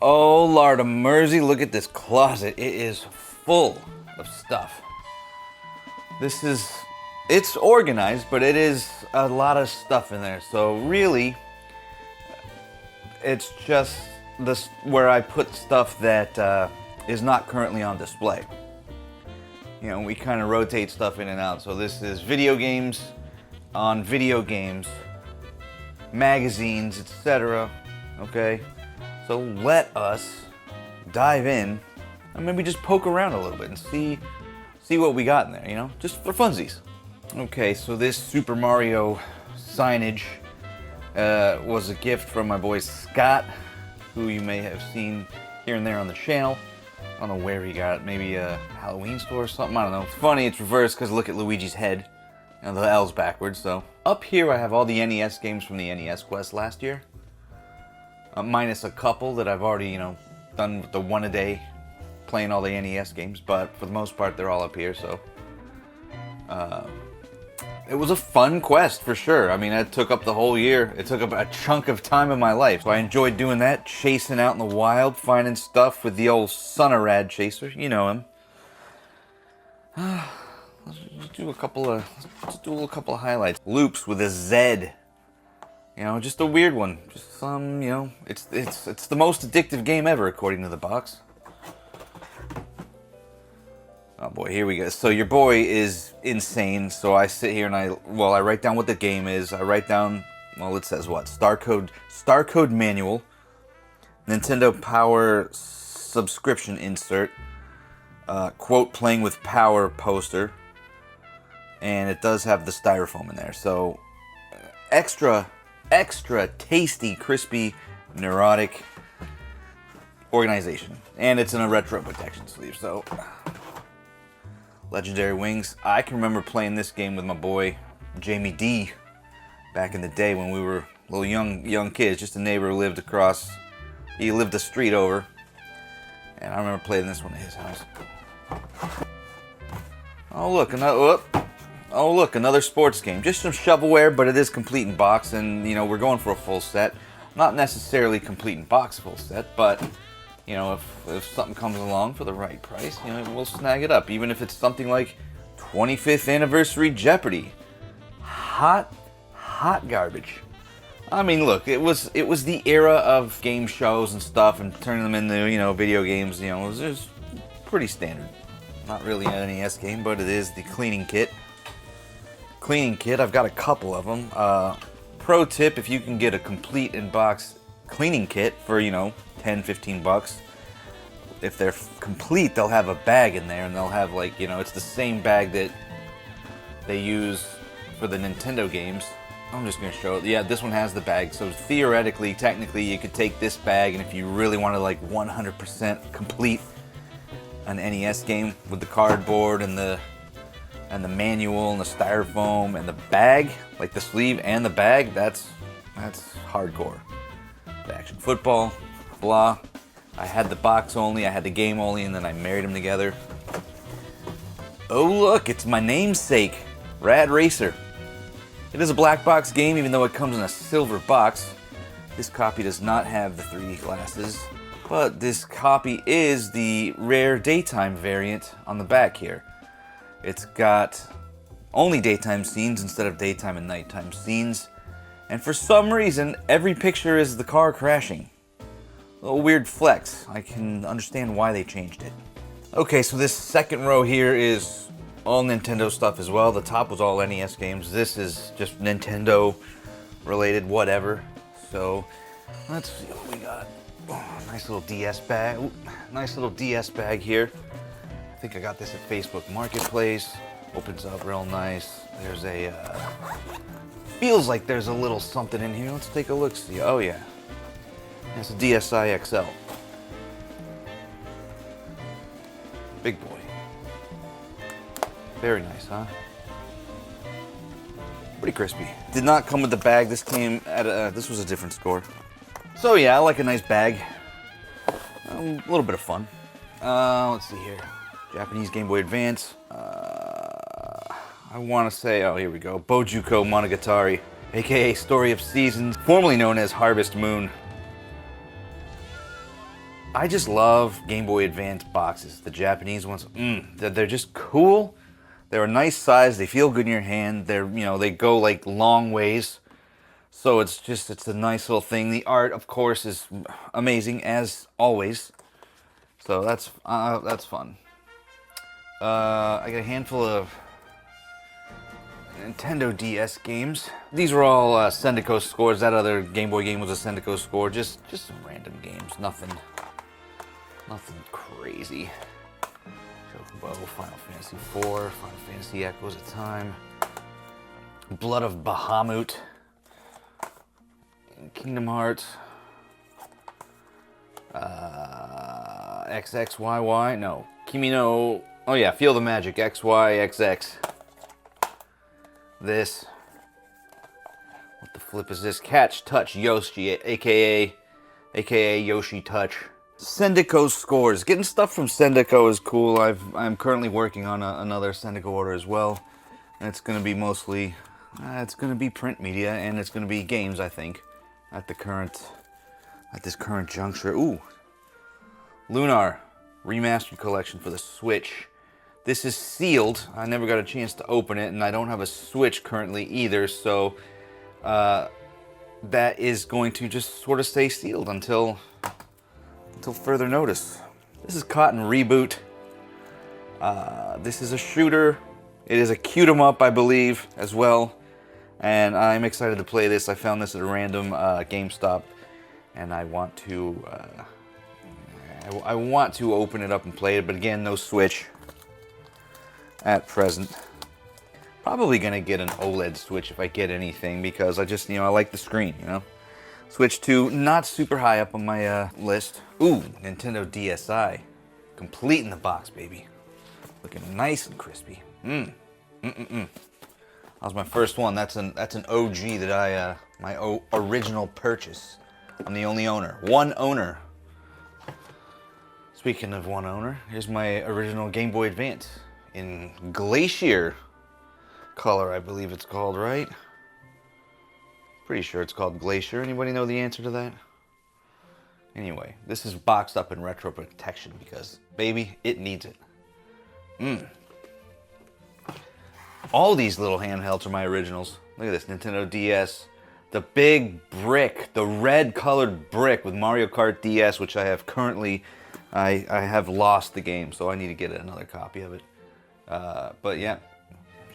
Oh, Lord of mercy, look at this closet. It is full of stuff. It's organized, but it is a lot of stuff in there. So really, it's just this where I put stuff that is not currently on display. You know, we kind of rotate stuff in and out. So this is video games on video games, magazines, etc. Okay? So let us dive in and maybe just poke around a little bit and see what we got in there, you know? Just for funsies. Okay, so this Super Mario signage was a gift from my boy Scott, who you may have seen here and there on the channel. I don't know where he got it, maybe a Halloween store or something, I don't know. It's funny, it's reversed because look at Luigi's head. You know, the L's backwards, so. Up here I have all the NES games from the NES Quest last year. Minus a couple that I've already, you know, done with the one a day, playing all the NES games, but for the most part they're all up here, so. It was a fun quest for sure. I mean, it took up the whole year. It took up a chunk of time of my life. So I enjoyed doing that, chasing out in the wild, finding stuff with the old son of Rad Chaser. You know him. Let's do a couple of highlights. Loops with a Z. You know, just a weird one. Just some, you know, it's the most addictive game ever according to the box. Oh boy, here we go. So your boy is insane. So I sit here and I write down what the game is. I write down, well, it says what? Star code manual, Nintendo Power subscription insert, quote playing with power poster, and it does have the styrofoam in there. So extra tasty, crispy, neurotic organization, and it's in a retro protection sleeve. So. Legendary Wings. I can remember playing this game with my boy Jamie D back in the day when we were little young kids. Just a neighbor who lived across. He lived a street over, and I remember playing this one at his house. Oh look, another sports game. Just some shovelware, but it is complete in box, and you know we're going for a full set. Not necessarily complete in box full set, but. You know, if something comes along for the right price, you know, we'll snag it up. Even if it's something like 25th Anniversary Jeopardy. Hot garbage. I mean, look, it was the era of game shows and stuff and turning them into, you know, video games. You know, it was just pretty standard. Not really an NES game, but it is the cleaning kit. I've got a couple of them. Pro tip, if you can get a complete in-box cleaning kit for, you know, 10-15 bucks. If they're complete, they'll have a bag in there, and they'll have, like, you know, it's the same bag that they use for the Nintendo games. I'm just going to show it. Yeah, this one has the bag, so theoretically, technically, you could take this bag, and if you really want to, like, 100% complete an NES game with the cardboard and the manual and the styrofoam and the bag, like the sleeve and the bag, that's hardcore. The Action Football, blah. I had the box only, I had the game only, and then I married them together. Oh look, it's my namesake, Rad Racer. It is a black box game, even though it comes in a silver box. This copy does not have the 3D glasses, but this copy is the rare daytime variant on the back here. It's got only daytime scenes instead of daytime and nighttime scenes. And for some reason, every picture is the car crashing. A little weird flex. I can understand why they changed it. Okay, so this second row here is all Nintendo stuff as well. The top was all NES games. This is just Nintendo related whatever. So let's see what we got. Oh, nice little DS bag. Ooh, nice little DS bag here. I think I got this at Facebook Marketplace. Opens up real nice. There's a feels like there's a little something in here. Let's take a look. See. Oh yeah, it's a DSi XL. Big boy. Very nice, huh? Pretty crispy. Did not come with the bag. This came at this was a different store. So yeah, I like a nice bag. A little bit of fun. Let's see here. Japanese Game Boy Advance. I want to say, oh, here we go. Bojuko Monogatari, aka Story of Seasons, formerly known as Harvest Moon. I just love Game Boy Advance boxes. The Japanese ones, they're just cool. They're a nice size. They feel good in your hand. They're, you know, they go like long ways. So it's a nice little thing. The art, of course, is amazing as always. So that's fun. I got a handful of Nintendo DS games. These were all Sendico scores. That other Game Boy game was a Sendico score. Just some random games. Nothing crazy. Chocobo, Final Fantasy IV, Final Fantasy Echoes of Time, Blood of Bahamut, Kingdom Hearts, XXYY, no, Kimi no, oh yeah, Feel the Magic, XYXX. This, what the flip is this? Catch Touch Yoshi, aka Yoshi Touch. Sendico scores. Getting stuff from Sendico is cool. I'm currently working on another Sendico order as well, and it's going to be mostly, it's going to be print media, and it's going to be games, I think, at this current juncture. Ooh, Lunar Remastered Collection for the Switch. This is sealed. I never got a chance to open it, and I don't have a Switch currently either, so that is going to just sort of stay sealed until further notice. This is Cotton Reboot. This is a shooter. It is a cute 'em up, I believe, as well. And I'm excited to play this. I found this at a random GameStop, and I want to open it up and play it. But again, no Switch at present. Probably gonna get an OLED Switch if I get anything, because I just, I like the screen, Switch 2, not super high up on my list. Ooh, Nintendo DSi. Complete in the box, baby. Looking nice and crispy. That was my first one. That's an OG that my original purchase. I'm the only owner. One owner. Speaking of one owner, here's my original Game Boy Advance in Glacier color, I believe it's called, right? Pretty sure it's called Glacier. Anybody know the answer to that? Anyway, this is boxed up in retro protection because, baby, it needs it. All these little handhelds are my originals. Look at this, Nintendo DS. The big brick, the red colored brick with Mario Kart DS, which I have currently, I have lost the game, so I need to get another copy of it. But yeah,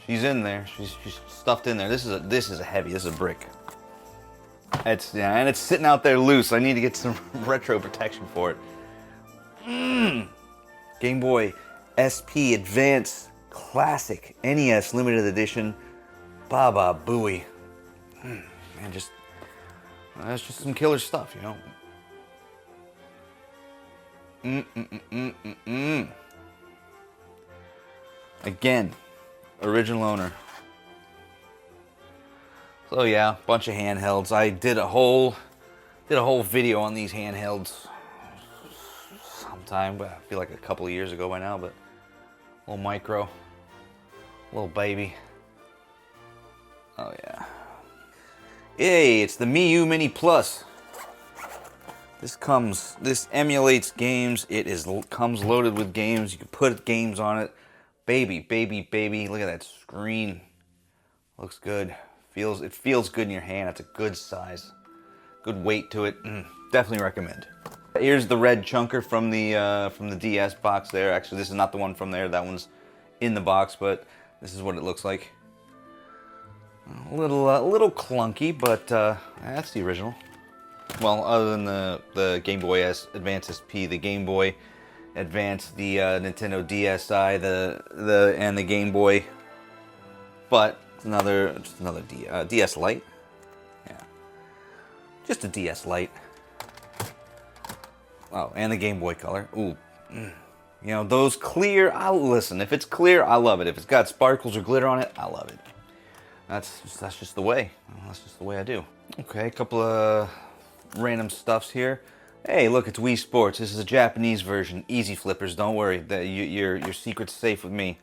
she's in there. She's stuffed in there. This is a heavy. This is a brick. And it's sitting out there loose. I need to get some retro protection for it. Game Boy SP Advance Classic NES Limited Edition. Baba Booey. Man, that's just some killer stuff, Again, original owner. So yeah, bunch of handhelds. I did a whole video on these handhelds sometime, but I feel like a couple of years ago by now, but little micro, little baby. Oh yeah. Hey, it's the Miu Mini Plus. This emulates games. Comes loaded with games. You can put games on it. Baby, baby, baby. Look at that screen. Looks good. It feels good in your hand. It's a good size, good weight to it. Definitely recommend. Here's the red chunker from the DS box there. Actually, this is not the one from there. That one's in the box, but this is what it looks like. A little clunky, but that's the original. Well, other than the Game Boy Advance SP, the Game Boy Advance, the Nintendo DSi, and the Game Boy, but just another DS Lite. Yeah, just a DS Lite. Oh, and the Game Boy Color. Ooh, those clear. Listen. If it's clear, I love it. If it's got sparkles or glitter on it, I love it. That's just the way. That's just the way I do. Okay, a couple of random stuffs here. Hey, look, it's Wii Sports. This is a Japanese version. Easy flippers. Don't worry. Your secret's safe with me.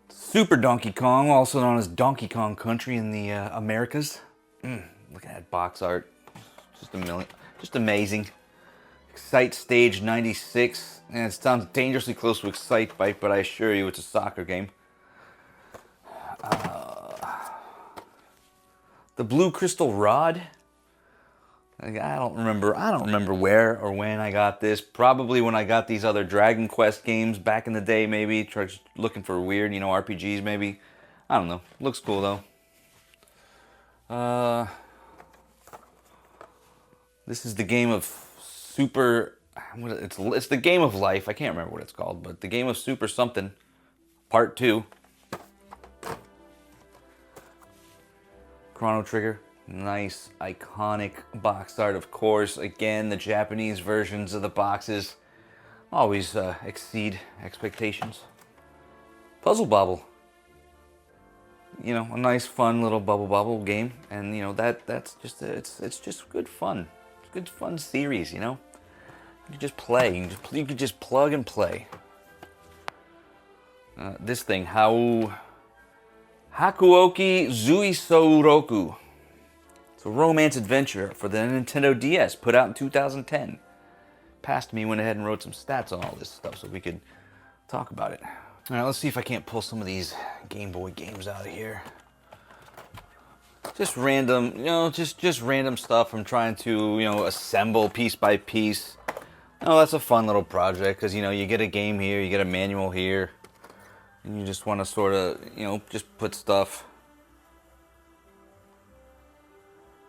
Super Donkey Kong, also known as Donkey Kong Country in the Americas. Look at that box art. Just amazing. Excite Stage 96. And it sounds dangerously close to Excite Bike, but I assure you it's a soccer game. The Blue Crystal Rod. I don't remember where or when I got this. Probably when I got these other Dragon Quest games back in the day, maybe. Looking for weird, RPGs maybe. I don't know. Looks cool though. This is the game of Super... It's the Game of Life. I can't remember what it's called, but the Game of Super something. Part 2. Chrono Trigger. Nice, iconic box art, of course. Again, the Japanese versions of the boxes always exceed expectations. Puzzle Bobble. A nice, fun little bubble game, and that's just it's just good fun. It's good fun series, You can just play. You can just plug and play. This thing, Hakuoki Zuisouroku. It's a romance adventure for the Nintendo DS, put out in 2010. Past me went ahead and wrote some stats on all this stuff so we could talk about it. All right, let's see if I can't pull some of these Game Boy games out of here. Just random, just random stuff I'm trying to, assemble piece by piece. That's a fun little project because, you get a game here, you get a manual here, and you just want to sort of, just put stuff.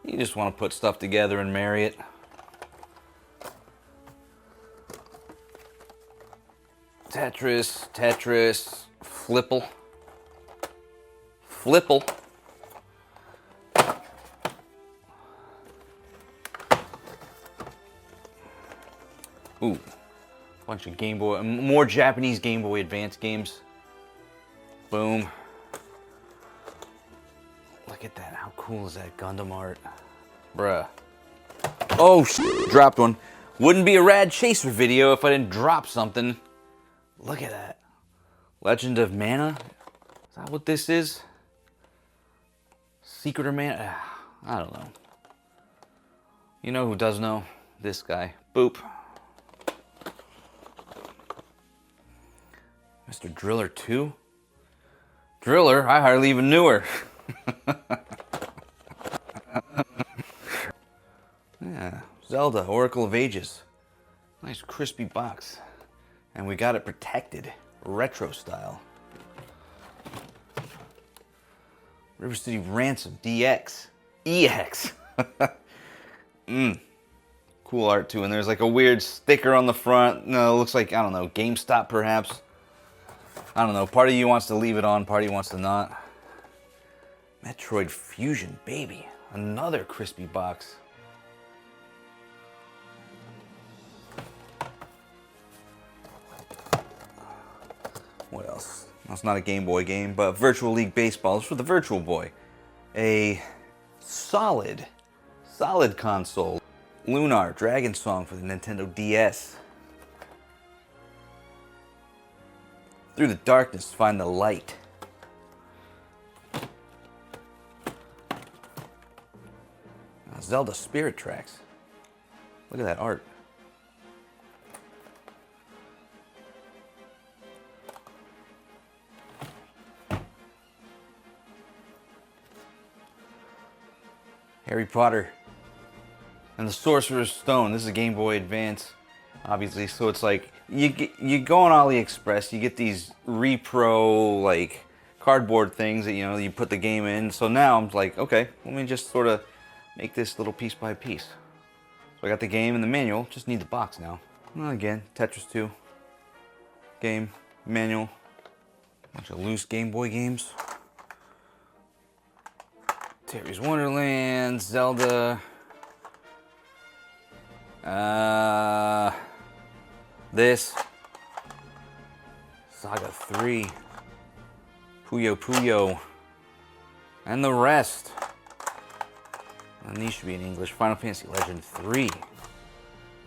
You just want to put stuff together and marry it. Tetris, Flipple. Ooh, bunch of Game Boy, more Japanese Game Boy Advance games. Boom. Look at that, how cool is that Gundam art? Bruh. Oh, dropped one. Wouldn't be a Rad Chaser video if I didn't drop something. Look at that. Legend of Mana? Is that what this is? Secret of Mana? I don't know. You know who does know? This guy. Boop. Mr. Driller 2? Driller? I hardly even knew her. Yeah, Zelda, Oracle of Ages. Nice crispy box. And we got it protected, retro style. River City Ransom, DX, EX. Cool art too, and there's like a weird sticker on the front. No, it looks like, I don't know, GameStop perhaps. I don't know, part of you wants to leave it on, part of you wants to not. Metroid Fusion, baby. Another crispy box. What else? That's not a Game Boy game, but Virtual League Baseball is for the Virtual Boy. A solid console. Lunar, Dragon Song for the Nintendo DS. Through the darkness, find the light. Zelda Spirit Tracks. Look at that art. Harry Potter and the Sorcerer's Stone. This is a Game Boy Advance, obviously. So it's like you go on AliExpress, you get these repro like cardboard things that you put the game in. So now I'm like, okay, let me just sort of make this little piece by piece. So I got the game and the manual. Just need the box now. Well, again, Tetris 2 game, manual, bunch of loose Game Boy games. Terry's Wonderland, Zelda. This. Saga 3. Puyo Puyo. And the rest. And these should be in English. Final Fantasy Legend 3.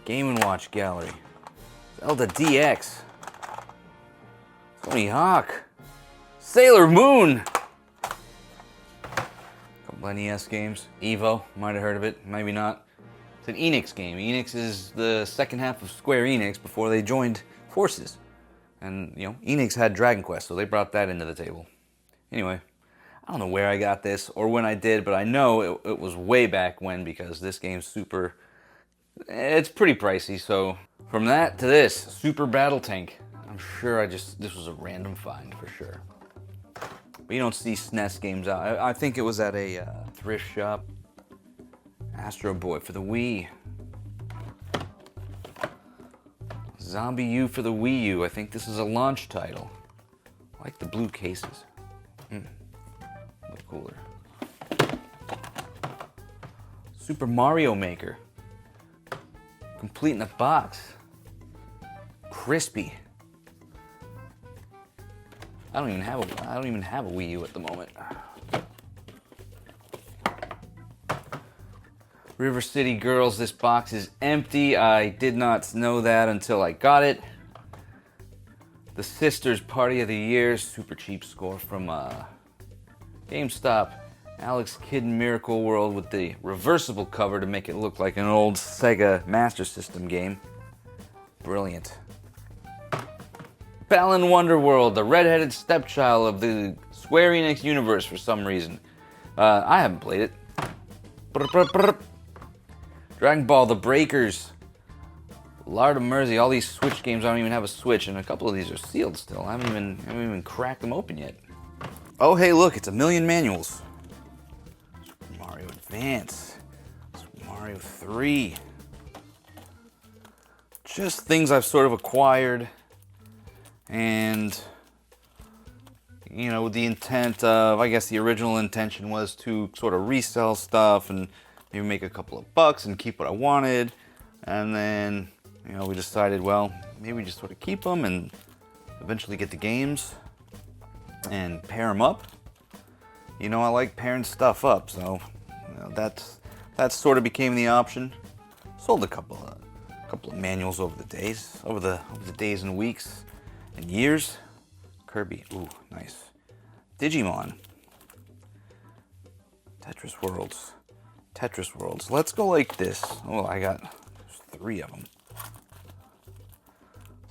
Game & Watch Gallery. Zelda DX. Tony Hawk. Sailor Moon. Couple NES games. Evo. Might have heard of it. Maybe not. It's an Enix game. Enix is the second half of Square Enix before they joined forces. And, you know, Enix had Dragon Quest, so they brought that into the table. Anyway, I don't know where I got this or when I did, but I know it was way back when, because this game's super... It's pretty pricey, so... From that to this, Super Battle Tank. I'm sure this was a random find for sure. But you don't see SNES games out. I think it was at a thrift shop. Astro Boy for the Wii. Zombie U for the Wii U. I think this is a launch title. I like the blue cases. Look cooler. Super Mario Maker. Complete in a box. Crispy. I don't even have a Wii U at the moment. River City Girls, this box is empty. I did not know that until I got it. The Sisters Party of the Year, super cheap score from GameStop. Alex Kidd Miracle World with the reversible cover to make it look like an old Sega Master System game. Brilliant. Balan Wonderworld, the redheaded stepchild of the Square Enix universe for some reason. I haven't played it. Dragon Ball, The Breakers. Lord of Mercy, all these Switch games, I don't even have a Switch, and a couple of these are sealed still. I haven't even cracked them open yet. Oh, hey, look, it's a million manuals. Super Mario Advance. Super Mario 3. Just things I've sort of acquired. And, you know, the intent of, I guess the original intention was to sort of resell stuff and maybe make a couple of bucks and keep what I wanted. And then, you know, we decided, well, maybe just sort of keep them and eventually get the games and pair them up. You know, I like pairing stuff up, so you know, that sort of became the option. Sold a couple of manuals over the days, over the days and weeks and years. Kirby, ooh, nice. Digimon. Tetris Worlds. Tetris Worlds. Let's go like this. Oh, there's 3 of them.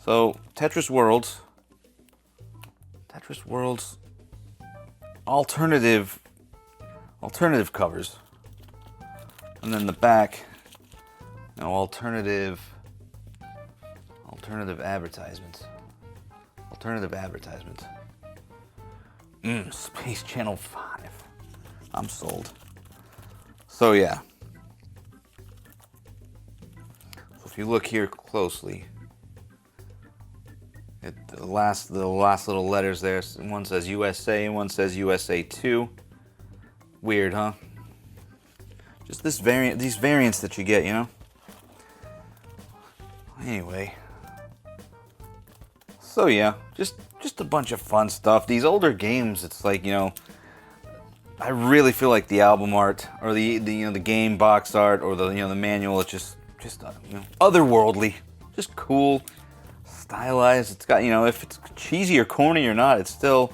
So, Tetris Worlds. Tetris Worlds. Alternative covers. And then the back, you know, alternative advertisements. Alternative advertisements. Space Channel 5. I'm sold. So yeah. So if you look here closely, the last little letters there, one says USA and one says USA 2. Weird, huh? Just these variants that you get, you know? Anyway. So yeah, just a bunch of fun stuff. These older games, it's like, you know, I really feel like the album art or the you know, the game box art or the, you know, the manual, it's just you know, otherworldly, just cool, stylized. It's got, you know, if it's cheesy or corny or not, it's still,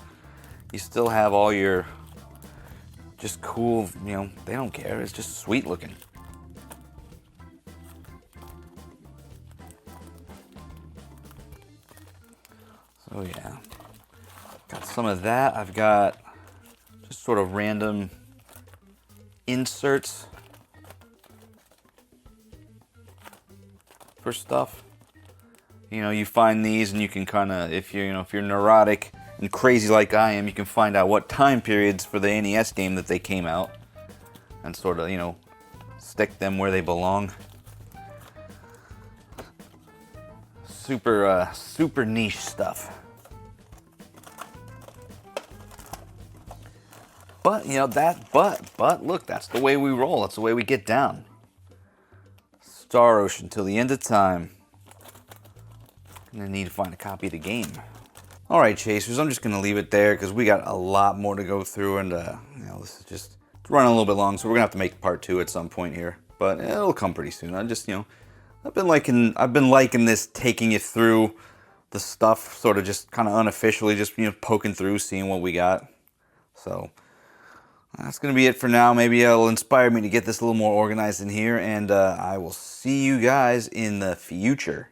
you still have all your just cool, you know, they don't care. It's just sweet looking. So yeah, got some of that. I've got just sort of random inserts for stuff. You know, you find these and you can kind of, if you're neurotic and crazy like I am, you can find out what time periods for the NES game that they came out and sort of, you know, stick them where they belong. Super niche stuff. But, you know, but look, that's the way we roll. That's the way we get down. Star Ocean till the end of time. Gonna need to find a copy of the game. Alright, Chasers, I'm just gonna leave it there because we got a lot more to go through, and you know, this is just, it's running a little bit long, so we're gonna have to make part 2 at some point here. But it'll come pretty soon. I just, you know, I've been liking this, taking you through the stuff, sort of just kind of unofficially, just, you know, poking through, seeing what we got. So That's going to be it for now. Maybe it'll inspire me to get this a little more organized in here, and I will see you guys in the future.